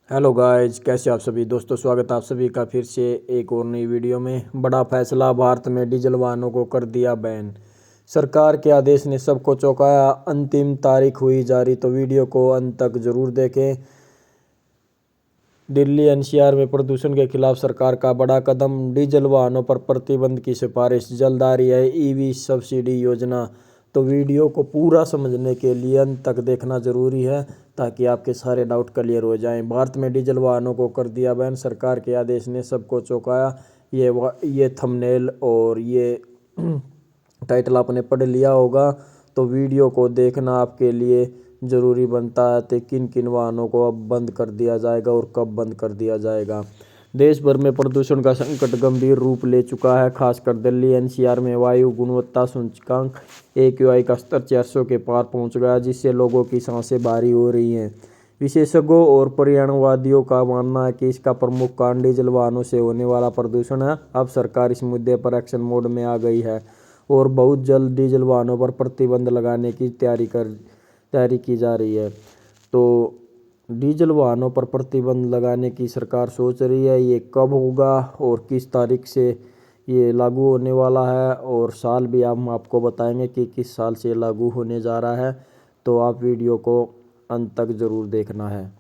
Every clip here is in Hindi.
हेलो गाइज, कैसे आप सभी दोस्तों। स्वागत है आप सभी का फिर से एक और नई वीडियो में। बड़ा फैसला, भारत में डीजल वाहनों को कर दिया बैन। सरकार के आदेश ने सबको चौंकाया, अंतिम तारीख हुई जारी। तो वीडियो को अंत तक जरूर देखें। दिल्ली एनसीआर में प्रदूषण के खिलाफ सरकार का बड़ा कदम, डीजल वाहनों पर प्रतिबंध की सिफारिश जल्द आ रही है। ईवी सब्सिडी योजना। तो वीडियो को पूरा समझने के लिए अंत तक देखना जरूरी है ताकि आपके सारे डाउट क्लियर हो जाएं। भारत में डीजल वाहनों को कर दिया बैन, सरकार के आदेश ने सबको चौंकाया। ये थंबनेल और ये टाइटल आपने पढ़ लिया होगा। तो वीडियो को देखना आपके लिए ज़रूरी बनता है। तो किन किन वाहनों को अब बंद कर दिया जाएगा और कब बंद कर दिया जाएगा। देश भर में प्रदूषण का संकट गंभीर रूप ले चुका है। खासकर दिल्ली एनसीआर में वायु गुणवत्ता सूचकांक AQI का स्तर 400 के पार पहुंच गया, जिससे लोगों की सांसें भारी हो रही हैं। विशेषज्ञों और पर्यावरणवादियों का मानना है कि इसका प्रमुख कारण डीजल वाहनों से होने वाला प्रदूषण है। अब सरकार इस मुद्दे पर एक्शन मोड में आ गई है और बहुत जल्द डीजल वाहनों पर प्रतिबंध लगाने की तैयारी की जा रही है। तो डीजल वाहनों पर प्रतिबंध लगाने की सरकार सोच रही है। ये कब होगा और किस तारीख से ये लागू होने वाला है, और साल भी हम आपको बताएंगे कि किस साल से लागू होने जा रहा है। तो आप वीडियो को अंत तक ज़रूर देखना है।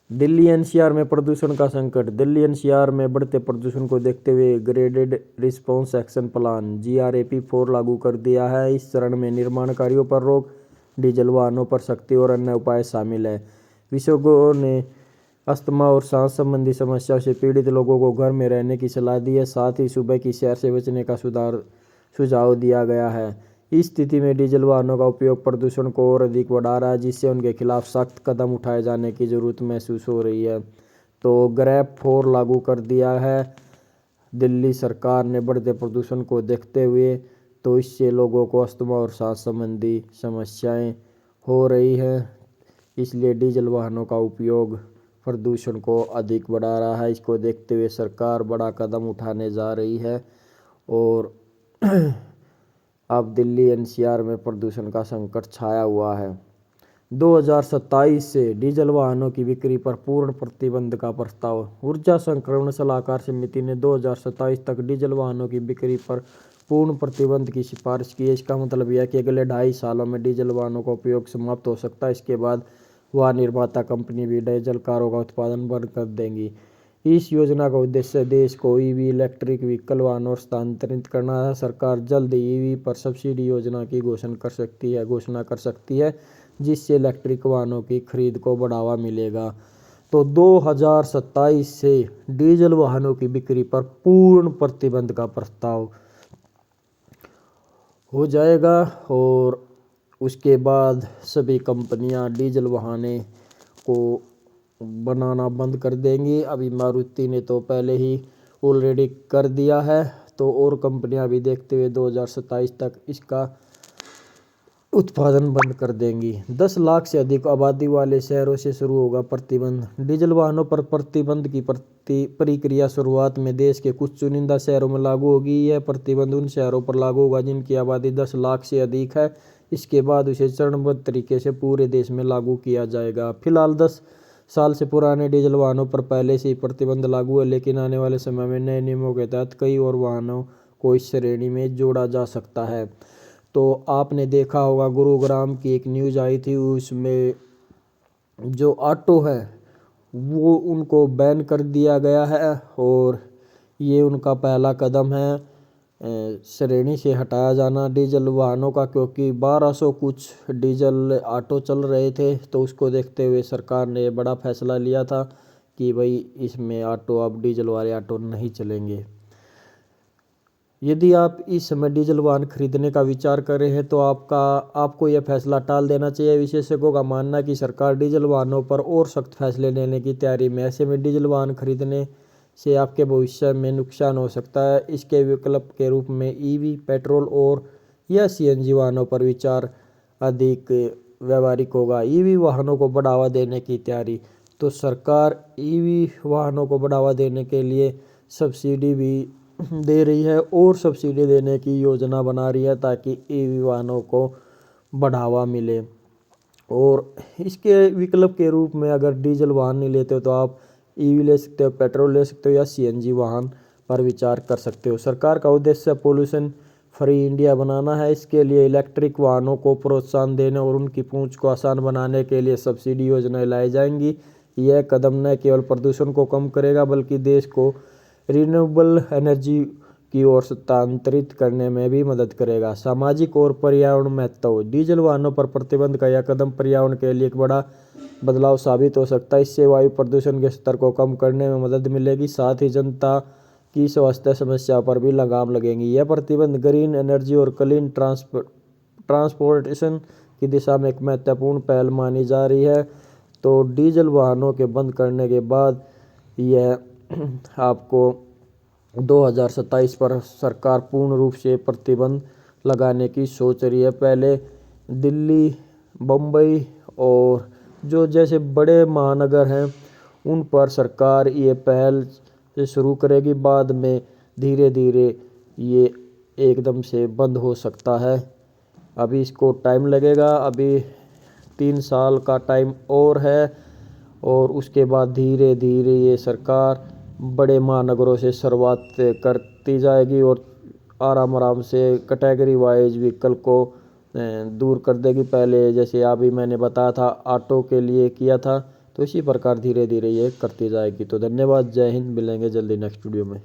दिल्ली एनसीआर में प्रदूषण का संकट। दिल्ली एनसीआर में बढ़ते प्रदूषण को देखते हुए graded response action plan GRAP 4 लागू कर दिया है। इस चरण में निर्माण कार्यों पर रोक, डीजल वाहनों पर सख्ती और अन्य उपाय शामिल है। विशेषज्ञों ने अस्थमा और सांस संबंधी समस्याओं से पीड़ित लोगों को घर में रहने की सलाह दी है। साथ ही सुबह की सैर से बचने का सुझाव दिया गया है। इस स्थिति में डीजल वाहनों का उपयोग प्रदूषण को और अधिक बढ़ा रहा है, जिससे उनके खिलाफ सख्त कदम उठाए जाने की जरूरत महसूस हो रही है। तो GRAP 4 लागू कर दिया है दिल्ली सरकार ने बढ़ते प्रदूषण को देखते हुए। तो इससे लोगों को अस्थमा और सांस संबंधी समस्याएं हो रही हैं, इसलिए डीजल वाहनों का उपयोग प्रदूषण को अधिक बढ़ा रहा है। इसको देखते हुए सरकार बड़ा कदम उठाने जा रही है और अब दिल्ली एनसीआर में प्रदूषण का संकट छाया हुआ है। 2027 से डीजल वाहनों की बिक्री पर पूर्ण प्रतिबंध का प्रस्ताव। ऊर्जा संरक्षण सलाहकार समिति ने 2027 तक डीजल वाहनों की बिक्री पर पूर्ण प्रतिबंध की सिफारिश की है। इसका मतलब यह है कि अगले 2.5 सालों में डीजल वाहनों का उपयोग समाप्त हो सकता है। इसके बाद वाहन निर्माता कंपनी भी डीजल कारों का उत्पादन बंद कर देंगी। इस योजना का उद्देश्य देश को ईवी इलेक्ट्रिक व्हीकल वाहनों और स्थानांतरित करना है। सरकार जल्द ईवी पर सब्सिडी योजना की घोषणा कर सकती है, जिससे इलेक्ट्रिक वाहनों की खरीद को बढ़ावा मिलेगा। तो 2027 से डीजल वाहनों की बिक्री पर पूर्ण प्रतिबंध का प्रस्ताव हो जाएगा और उसके बाद सभी कंपनियां डीजल वाहनों को बनाना बंद कर देंगी। अभी मारुति ने तो पहले ही ऑलरेडी कर दिया है, तो और कंपनियां भी देखते हुए 2027 तक इसका उत्पादन बंद कर देंगी। 10 लाख से अधिक आबादी वाले शहरों से शुरू होगा प्रतिबंध। डीजल वाहनों पर प्रतिबंध की प्रक्रिया शुरुआत में देश के कुछ चुनिंदा शहरों में लागू होगी। यह प्रतिबंध उन शहरों पर लागू होगा जिनकी आबादी 10 लाख से अधिक है। इसके बाद उसे चरणबद्ध तरीके से पूरे देश में लागू किया जाएगा। फिलहाल 10 साल से पुराने डीजल वाहनों पर पहले से ही प्रतिबंध लागू है, लेकिन आने वाले समय में नए नियमों के तहत कई और वाहनों को इस श्रेणी में जोड़ा जा सकता है। तो आपने देखा होगा, गुरुग्राम की एक न्यूज़ आई थी, उसमें जो ऑटो है वो उनको बैन कर दिया गया है और ये उनका पहला कदम है श्रेणी से हटाया जाना डीजल वाहनों का, क्योंकि 1200 कुछ डीजल ऑटो चल रहे थे। तो उसको देखते हुए सरकार ने बड़ा फैसला लिया था कि भाई इसमें ऑटो, अब डीजल वाले ऑटो नहीं चलेंगे। यदि आप इस समय डीजल वाहन खरीदने का विचार कर रहे हैं तो आपको यह फैसला टाल देना चाहिए। विशेषज्ञों का मानना है कि सरकार डीजल वाहनों पर और सख्त फैसले लेने की तैयारी में। ऐसे में डीजल वाहन खरीदने से आपके भविष्य में नुकसान हो सकता है। इसके विकल्प के रूप में ईवी, पेट्रोल और या CNG वाहनों पर विचार अधिक व्यावहारिक होगा। ईवी वाहनों को बढ़ावा देने की तैयारी। तो सरकार ईवी वाहनों को बढ़ावा देने के लिए सब्सिडी भी दे रही है और सब्सिडी देने की योजना बना रही है ताकि ईवी वाहनों को बढ़ावा मिले। और इसके विकल्प के रूप में अगर डीजल वाहन नहीं लेते हो तो आप ईवी ले सकते हो, पेट्रोल ले सकते हो या सीएनजी वाहन पर विचार कर सकते हो। सरकार का उद्देश्य पोल्यूशन फ्री इंडिया बनाना है। इसके लिए इलेक्ट्रिक वाहनों को प्रोत्साहन देने और उनकी पहुंच को आसान बनाने के लिए सब्सिडी योजनाएं लाई जाएंगी। यह कदम न केवल प्रदूषण को कम करेगा बल्कि देश को रिन्यूएबल एनर्जी की ओर स्थानांतरित करने में भी मदद करेगा। सामाजिक और पर्यावरण महत्व। डीजल वाहनों पर प्रतिबंध का यह कदम पर्यावरण के लिए एक बड़ा बदलाव साबित हो सकता है। इससे वायु प्रदूषण के स्तर को कम करने में मदद मिलेगी, साथ ही जनता की स्वास्थ्य समस्या पर भी लगाम लगेंगी। यह प्रतिबंध ग्रीन एनर्जी और क्लीन ट्रांसपोर्टेशन की दिशा में एक महत्वपूर्ण पहल मानी जा रही है। तो डीजल वाहनों के बंद करने के बाद यह आपको 2027 पर सरकार पूर्ण रूप से प्रतिबंध लगाने की सोच रही है। पहले दिल्ली, मुंबई और जो जैसे बड़े महानगर हैं उन पर सरकार ये पहल से शुरू करेगी, बाद में धीरे धीरे ये एकदम से बंद हो सकता है। अभी इसको टाइम लगेगा, अभी 3 साल का टाइम और है और उसके बाद धीरे धीरे ये सरकार बड़े महानगरों से शुरुआत करती जाएगी और आराम आराम से कैटेगरी वाइज व्हीकल को दूर कर देगी। पहले जैसे अभी मैंने बताया था ऑटो के लिए किया था, तो इसी प्रकार धीरे धीरे ये करती जाएगी। तो धन्यवाद, जय हिंद, मिलेंगे जल्दी नेक्स्ट वीडियो में।